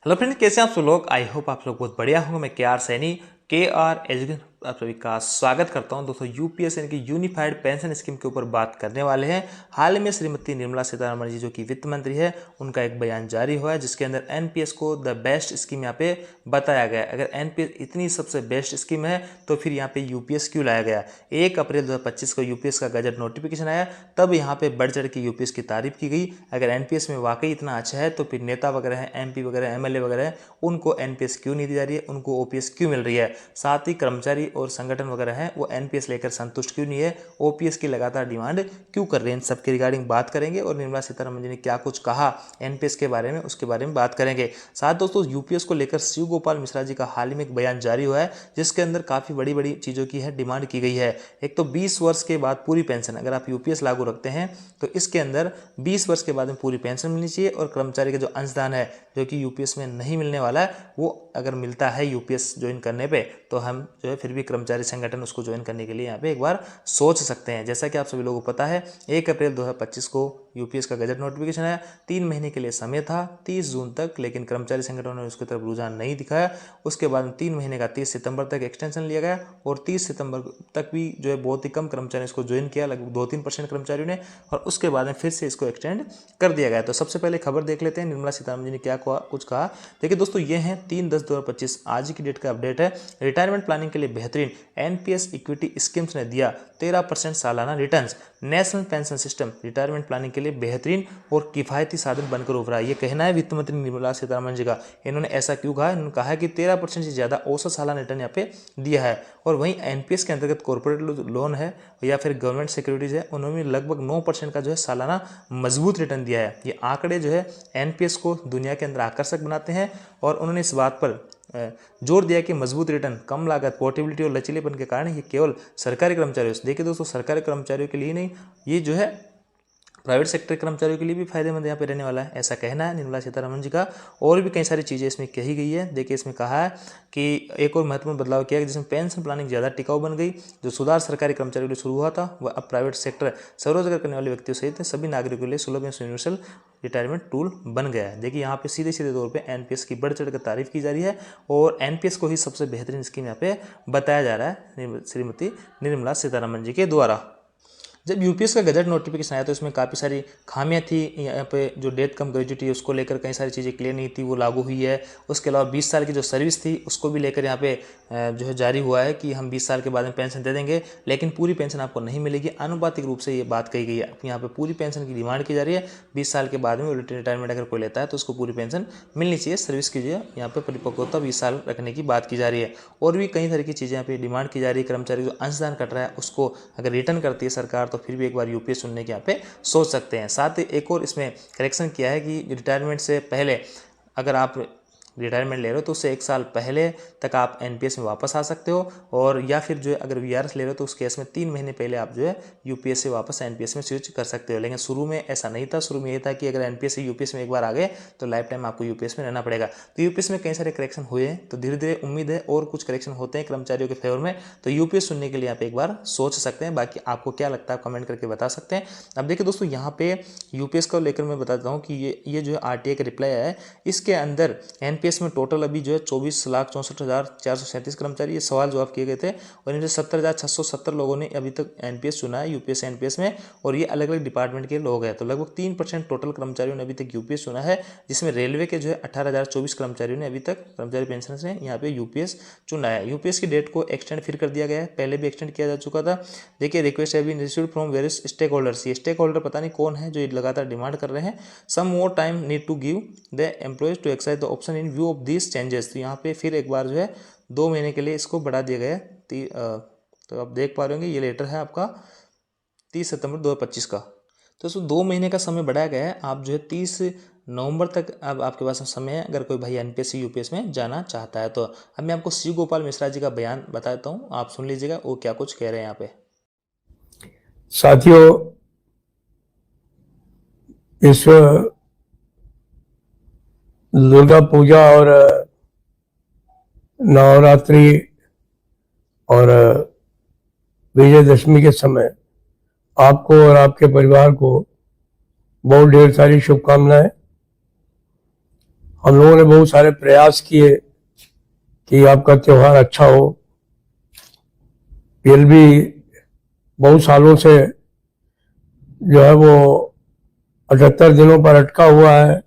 Hello friend, कैसे हैं आप सब लोग। आई होप आप लोग बहुत बढ़िया होंगे। मैं के आर सैनी एजुकेशन आप सभी का स्वागत करता हूं। दोस्तों यूपीएस यानी कि यूनिफाइड पेंशन स्कीम के ऊपर बात करने वाले हैं। हाल ही में श्रीमती निर्मला सीतारमण जी जो कि वित्त मंत्री है, उनका एक बयान जारी हुआ है जिसके अंदर एनपीएस को द बेस्ट स्कीम यहाँ पे बताया गया है। अगर एनपीएस इतनी सबसे बेस्ट स्कीम है तो फिर यहाँ पे यूपीएस क्यों लाया गया। 1 अप्रैल 2025 को यूपीएस का गजट नोटिफिकेशन आया, तब यहाँ पे बढ़ चढ़ के यूपीएस की तारीफ की गई। अगर एनपीएस में वाकई इतना अच्छा है तो फिर नेता वगैरह हैं, एमपी वगैरह, एमएलए वगैरह हैं, उनको एनपीएस क्यों नहीं दी जा रही है, उनको ओपीएस क्यों मिल रही है। साथ ही कर्मचारी और संगठन वगैरह हैं वो एनपीएस लेकर संतुष्ट क्यों नहीं है, ओपीएस की लगातार डिमांड क्यों कर रहे हैं। इन सबके रिगार्डिंग बात करेंगे और निर्मला सीतारमण जी ने क्या कुछ कहा एनपीएस के बारे में, उसके बारे में बात करेंगे। साथ दोस्तों यूपीएस को लेकर शिव गोपाल मिश्रा जी का हाल ही में एक बयान जारी हुआ है जिसके अंदर काफी बड़ी बड़ी चीजों की है डिमांड की गई है। एक तो 20 वर्ष के बाद पूरी पेंशन, अगर आप यूपीएस लागू रखते हैं तो इसके अंदर 20 वर्ष के बाद में पूरी पेंशन मिलनी चाहिए। और कर्मचारी का जो अंशदान है जो कि यूपीएस में नहीं मिलने वाला है, वो अगर मिलता है यूपीएस ज्वाइन करने पे तो हम जो है फिर भी कर्मचारी संगठन उसको ज्वाइन करने के लिए यहाँ पे एक बार सोच सकते हैं। जैसा कि आप सभी लोगों को पता है 1 अप्रैल 2025 को यूपीएस का गजट नोटिफिकेशन आया। 3 महीने के लिए समय था 30 जून तक, लेकिन कर्मचारी संगठनों ने उसकी तरफ रुझान नहीं दिखाया। उसके बाद 3 महीने का 30 सितंबर तक एक्सटेंशन लिया गया और 30 सितंबर तक भी जो है बहुत ही कम कर्मचारी इसको ज्वाइन किया, लगभग 2-3% कर्मचारियों ने, और उसके बाद में फिर से इसको एक्सटेंड कर दिया गया। तो सबसे पहले खबर देख लेते हैं निर्मला सीतारमण जी ने क्या कुछ कहा। देखिए दोस्तों, ये है 3/10/2025 आज की डेट का अपडेट है। रिटायरमेंट प्लानिंग के लिए बेहतरीन एनपीएस इक्विटी स्कीम्स ने दिया 13% सालाना returns. National pension system retirement planning के लिए बेहतरीन और किफायती साधन बनकर उभरा। ये कहना है वित्त मंत्री निर्मला सीतारमण जी का। इन्होंने ऐसा क्यों कहा? इन्होंने कहा है कि 13% से ज्यादा औसत सालाना रिटर्न यहाँ पे दिया है। और वहीं एनपीएस के अंतर्गत कॉर्पोरेट लोन है या फिर गवर्नमेंट सिक्योरिटीज है, उन्होंने लगभग 9% का जो है सालाना मजबूत रिटर्न दिया है। ये आंकड़े जो है एनपीएस को दुनिया के अंदर आकर्षक बनाते हैं। और उन्होंने इस बात पर जोर दिया कि मजबूत रिटर्न, कम लागत, पोर्टेबिलिटी और लचीलेपन के कारण ये केवल सरकारी कर्मचारियों से, देखिए दोस्तों, सरकारी कर्मचारियों के लिए नहीं, ये जो है प्राइवेट सेक्टर कर्मचारियों के लिए भी फायदेमंद यहाँ पे रहने वाला है, ऐसा कहना है निर्मला सीतारमण जी का। और भी कई सारी चीज़ें इसमें कही गई है। देखिए इसमें कहा है कि एक और महत्वपूर्ण बदलाव किया है जिसमें पेंशन प्लानिंग ज़्यादा टिकाऊ बन गई। जो सुधार सरकारी कर्मचारियों के लिए शुरू हुआ था वह अब प्राइवेट सेक्टर, स्वरोजगार करने वाले व्यक्तियों सहित सभी नागरिकों के लिए सुलभ यूनिवर्सल रिटायरमेंट टूल बन गया है। देखिए यहाँ पे सीधे सीधे तौर पे एनपीएस की बढ़ चढ़ कर तारीफ की जा रही है और एनपीएस को ही सबसे बेहतरीन स्कीम यहाँ पे बताया जा रहा है श्रीमती निर्मला सीतारमण जी के द्वारा। जब यूपीएस का गजट नोटिफिकेशन आया तो इसमें काफ़ी सारी खामियां थी। यहाँ पे जो डेथ कम ग्रेजुटी है उसको लेकर कई सारी चीज़ें क्लियर नहीं थी, वो लागू हुई है। उसके अलावा 20 साल की जो सर्विस थी उसको भी लेकर यहाँ पे जो है जारी हुआ है कि हम 20 साल के बाद में पेंशन दे देंगे, लेकिन पूरी पेंशन आपको नहीं मिलेगी। आनुपातिक रूप से ये बात कही गई है। यहाँ पे पूरी पेंशन की डिमांड की जा रही है। 20 साल के बाद में रिटायरमेंट अगर कोई लेता है तो उसको पूरी पेंशन मिलनी चाहिए। सर्विस की जो है यहाँ पे परिपक्वता 20 साल रखने की बात की जा रही है। और भी कई तरह की चीज़ें यहाँ पे डिमांड की जा रही है। कर्मचारी जो अंशदान कट रहा है उसको अगर रिटर्न करती है सरकार तो फिर भी एक बार यूपीएस सुनने के यहाँ पे सोच सकते हैं। साथ ही एक और इसमें करेक्शन किया है कि रिटायरमेंट से पहले अगर आप रिटायरमेंट ले रहे हो तो उससे 1 साल पहले तक आप एनपीएस में वापस आ सकते हो। और या फिर जो है अगर वीआरएस ले रहे हो तो उस केस में 3 महीने पहले आप जो है यूपीएस से वापस एनपीएस में स्विच कर सकते हो। लेकिन शुरू में ऐसा नहीं था। शुरू में ये था कि अगर एनपीएस से यूपीएस में एक बार आ गए तो लाइफ टाइम आपको यूपीएस में रहना पड़ेगा। तो यूपीएस में कई सारे करेक्शन हुए हैं, तो धीरे धीरे उम्मीद है और कुछ करेक्शन होते हैं कर्मचारियों के फेवर में। तो यूपीएस सुनने के लिए यहाँ पे एक बार सोच सकते हैं। बाकी आपको क्या लगता है आप कमेंट करके बता सकते हैं। अब देखिए दोस्तों, यहाँ पे यूपीएस को लेकर मैं बताता हूँ कि ये जो है आरटीआई का रिप्लाई आया है, इसके अंदर एनपीएस में टोटल अभी जो है 24,64,437 कर्मचारी ये सवाल जवाब किए गए थे और इनसे 70,670 लोगों ने अभी तक एनपीएस चुना है यूपीएस एनपीएस में। और ये अलग अलग डिपार्टमेंट के लोग हैं। तो लगभग 3% टोटल कर्मचारियों ने अभी तक यूपीएस चुना है, जिसमें रेलवे के जो है 18,024 कर्मचारियों ने अभी तक कर्मचारी पेंशन से यहाँ पे यूपीएस चुना है। यूपीएस की डेट को एक्सटेंड फिर कर दिया गया है, पहले भी एक्सटेंड किया जा चुका था। देखिए request have been received from various stakeholders. ये स्टेक होल्डर पता नहीं कौन है जो ये लगातार डिमांड कर रहे हैं। Some more time need to give the employees to exercise the option in view of this changes. तो यहाँ पे फिर एक बार जो है 2 महीने के लिए इसको बढ़ा दिया गया है। तो आप देख पा रहे होंगे ये लेटर है आपका 30 सितंबर 2025 का। तो इसको 2 महीने का समय बढ़ाया गया है। आप जो है 30 नवंबर तक अब आपके पास समय है अगर कोई भाई एनपीएस यूपीएस में जाना चाहता है तो। अब मैं आपको शिव गोपाल मिश्रा जी का बयान बताता हूँ, आप सुन लीजिएगा वो क्या कुछ कह रहे हैं यहाँ पे। साथियों, इस दुर्गा पूजा और नवरात्रि और विजयदशमी के समय आपको और आपके परिवार को बहुत ढेर सारी शुभकामनाएं। हम लोगों ने बहुत सारे प्रयास किए कि आपका त्योहार अच्छा हो। पीएलबी बहुत सालों से जो है वो 78 दिनों पर अटका हुआ है।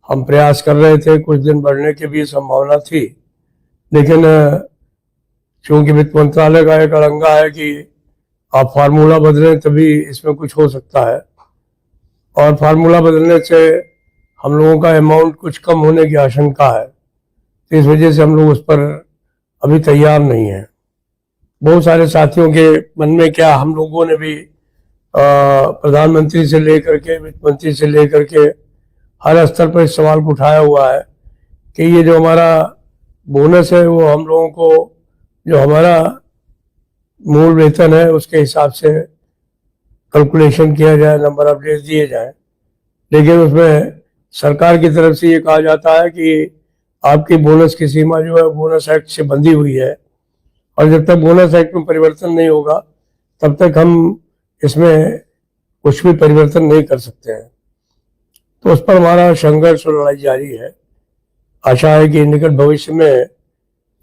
हम प्रयास कर रहे थे, कुछ दिन बढ़ने की भी संभावना थी, लेकिन चूंकि वित्त मंत्रालय का एक अड़ंगा है कि आप फार्मूला बदलें तभी इसमें कुछ हो सकता है, और फार्मूला बदलने से हम लोगों का अमाउंट कुछ कम होने की आशंका है। तो इस वजह से हम लोग उस पर अभी तैयार नहीं हैं। बहुत सारे साथियों के मन में क्या, हम लोगों ने भी प्रधानमंत्री से लेकर के वित्त मंत्री से लेकर के हर स्तर पर इस सवाल को उठाया हुआ है कि ये जो हमारा बोनस है वो हम लोगों को जो हमारा मूल वेतन है उसके हिसाब से कैलकुलेशन किया जाए, नंबर ऑफ डेज दिए जाए। लेकिन उसमें सरकार की तरफ से ये कहा जाता है कि आपकी बोनस की सीमा जो है बोनस एक्ट से बंधी हुई है, और जब तक बोनस एक्ट में परिवर्तन नहीं होगा तब तक हम इसमें कुछ भी परिवर्तन नहीं कर सकते हैं। तो उस पर हमारा संघर्ष और लड़ाई जारी है। आशा है कि निकट भविष्य में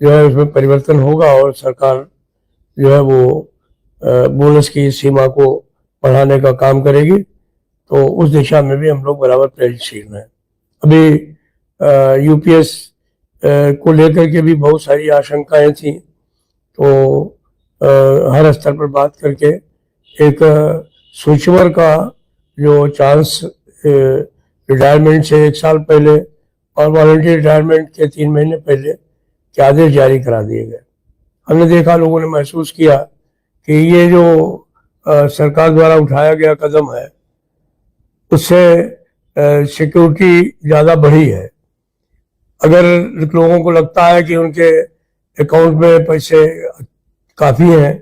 जो है उसमें परिवर्तन होगा और सरकार जो है वो बोनस की सीमा को बढ़ाने का काम करेगी। तो उस दिशा में भी हम लोग बराबर प्रयत्नशील हैं। अभी यूपीएस को लेकर के भी बहुत सारी आशंकाएं थी, तो हर स्तर पर बात करके एक स्विचओवर का जो चांस रिटायरमेंट से 1 साल पहले और वॉलंटियर रिटायरमेंट के 3 महीने पहले के आदेश जारी करा दिए गए। हमने देखा, लोगों ने महसूस किया कि ये जो सरकार द्वारा उठाया गया कदम है उससे सिक्योरिटी ज़्यादा बढ़ी है। अगर लोगों को लगता है कि उनके अकाउंट में पैसे काफ़ी हैं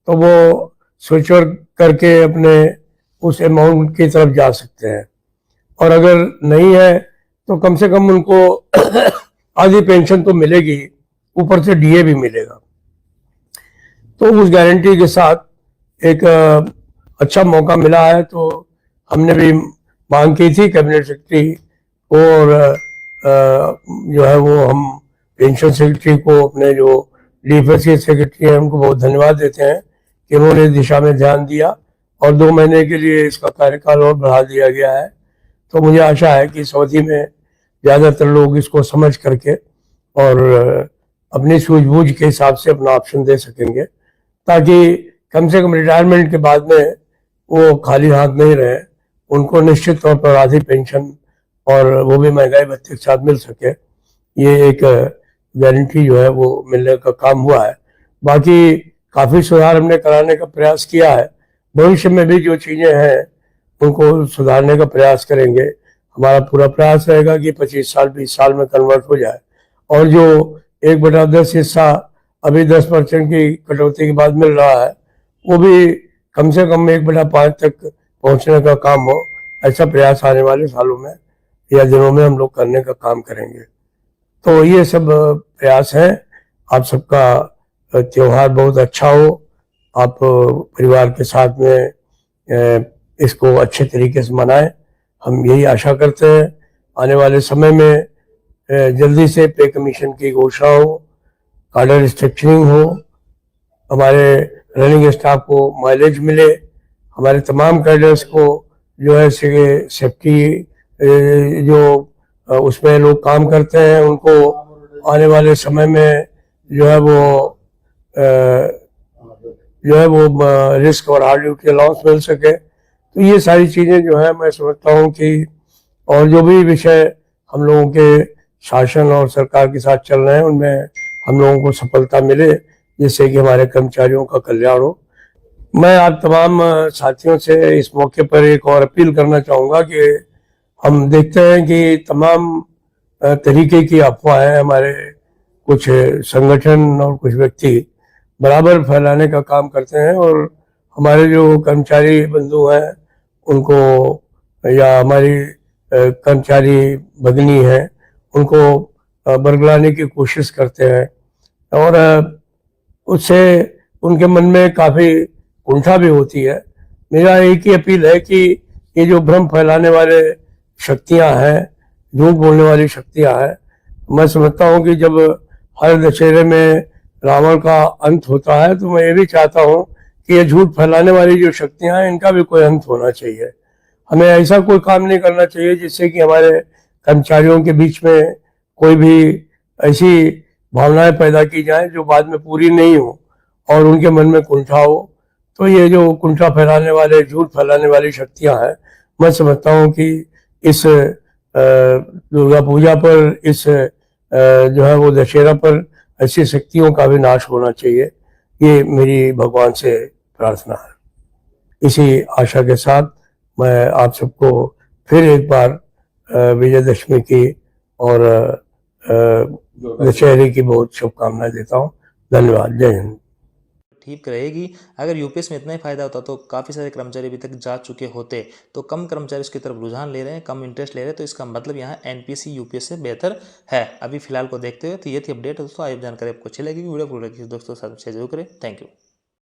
तो वो स्विच ओवर करके अपने उस अमाउंट की तरफ जा सकते हैं, और अगर नहीं है तो कम से कम उनको आधी पेंशन तो मिलेगी, ऊपर से डीए भी मिलेगा। तो उस गारंटी के साथ एक अच्छा मौका मिला है। तो हमने भी मांग की थी कैबिनेट सेक्रेटरी को, और जो है वो हम पेंशन सेक्रेटरी को, अपने जो डीएफएस के सेक्रेटरी हैं उनको बहुत धन्यवाद देते हैं कि उन्होंने इस दिशा में ध्यान दिया और 2 महीने के लिए इसका कार्यकाल और बढ़ा दिया गया है। तो मुझे आशा है कि इस अवधि में ज़्यादातर लोग इसको समझ करके और अपनी सूझबूझ के हिसाब से अपना ऑप्शन दे सकेंगे, ताकि कम से कम रिटायरमेंट के बाद में वो खाली हाथ नहीं रहे, उनको निश्चित तौर पर आधी पेंशन और वो भी महंगाई भत्ते के साथ मिल सके। ये एक गारंटी जो है वो मिलने का काम हुआ है। बाकी काफ़ी सुधार हमने कराने का प्रयास किया है। भविष्य में भी जो चीज़ें हैं उनको सुधारने का प्रयास करेंगे। हमारा पूरा प्रयास रहेगा कि 25 साल 20 साल में कन्वर्ट हो जाए, और जो 1/10 हिस्सा अभी 10% की कटौती के बाद मिल रहा है वो भी कम से कम 1/5 तक पहुंचने का काम हो। ऐसा प्रयास आने वाले सालों में या दिनों में हम लोग करने का काम करेंगे। तो ये सब प्रयास हैं। आप सबका त्योहार बहुत अच्छा हो, आप परिवार के साथ में इसको अच्छे तरीके से मनाएं, हम यही आशा करते हैं। आने वाले समय में जल्दी से पे कमीशन की घोषणा हो, कार्डर स्ट्रक्चरिंग हो, हमारे रनिंग स्टाफ को माइलेज मिले, हमारे तमाम कैडर्स को जो है सेफ्टी जो उसमें लोग काम करते हैं उनको आने वाले समय में जो है वो रिस्क और हार्ड ड्यूटी अलाउंस मिल सके। तो ये सारी चीज़ें जो है मैं समझता हूँ कि, और जो भी विषय हम लोगों के शासन और सरकार के साथ चल रहे हैं उनमें हम लोगों को सफलता मिले, जिससे कि हमारे कर्मचारियों का कल्याण हो। मैं आप तमाम साथियों से इस मौके पर एक और अपील करना चाहूँगा कि हम देखते हैं कि तमाम तरीके की अफवाहें हमारे कुछ संगठन और कुछ व्यक्ति बराबर फैलाने का काम करते हैं, और हमारे जो कर्मचारी बंधु हैं उनको, या हमारी कर्मचारी भगिनी हैं उनको बरगलाने की कोशिश करते हैं, और उससे उनके मन में काफ़ी कुंठा भी होती है। मेरा एक ही अपील है कि ये जो भ्रम फैलाने वाले शक्तियां हैं झूठ बोलने वाली शक्तियां हैं। मैं समझता हूँ कि जब हर दशहरे में रावण का अंत होता है तो मैं ये भी चाहता हूँ कि ये झूठ फैलाने वाली जो शक्तियां हैं इनका भी कोई अंत होना चाहिए। हमें ऐसा कोई काम नहीं करना चाहिए जिससे कि हमारे कर्मचारियों के बीच में कोई भी ऐसी भावनाएं पैदा की जाएं जो बाद में पूरी नहीं हो और उनके मन में कुंठा हो। तो ये जो कुंठा फैलाने वाले, झूठ फैलाने वाली शक्तियां हैं, मैं समझता हूँ कि इस दुर्गा पूजा पर, इस जो है वो दशहरा पर ऐसी शक्तियों का भी नाश होना चाहिए। ये मेरी भगवान से प्रार्थना है। इसी आशा के साथ मैं आप सबको फिर एक बार विजयदशमी की और दशहरे की बहुत शुभकामनाएं देता हूँ। धन्यवाद। जय हिंद। ठीक रहेगी। अगर यूपीएस में इतना ही फायदा होता तो काफ़ी सारे कर्मचारी अभी तक जा चुके होते, तो कम कर्मचारी इसकी तरफ रुझान ले रहे हैं, कम इंटरेस्ट ले रहे हैं, तो इसका मतलब यहाँ एनपीएससी यूपीएस से बेहतर है अभी फिलहाल को देखते हुए। तो ये थी अपडेट दोस्तों। आई जानकारी आपको अच्छी लगेगी, वीडियो को दोस्तों साथ शेयर जरूर करें। Thank you.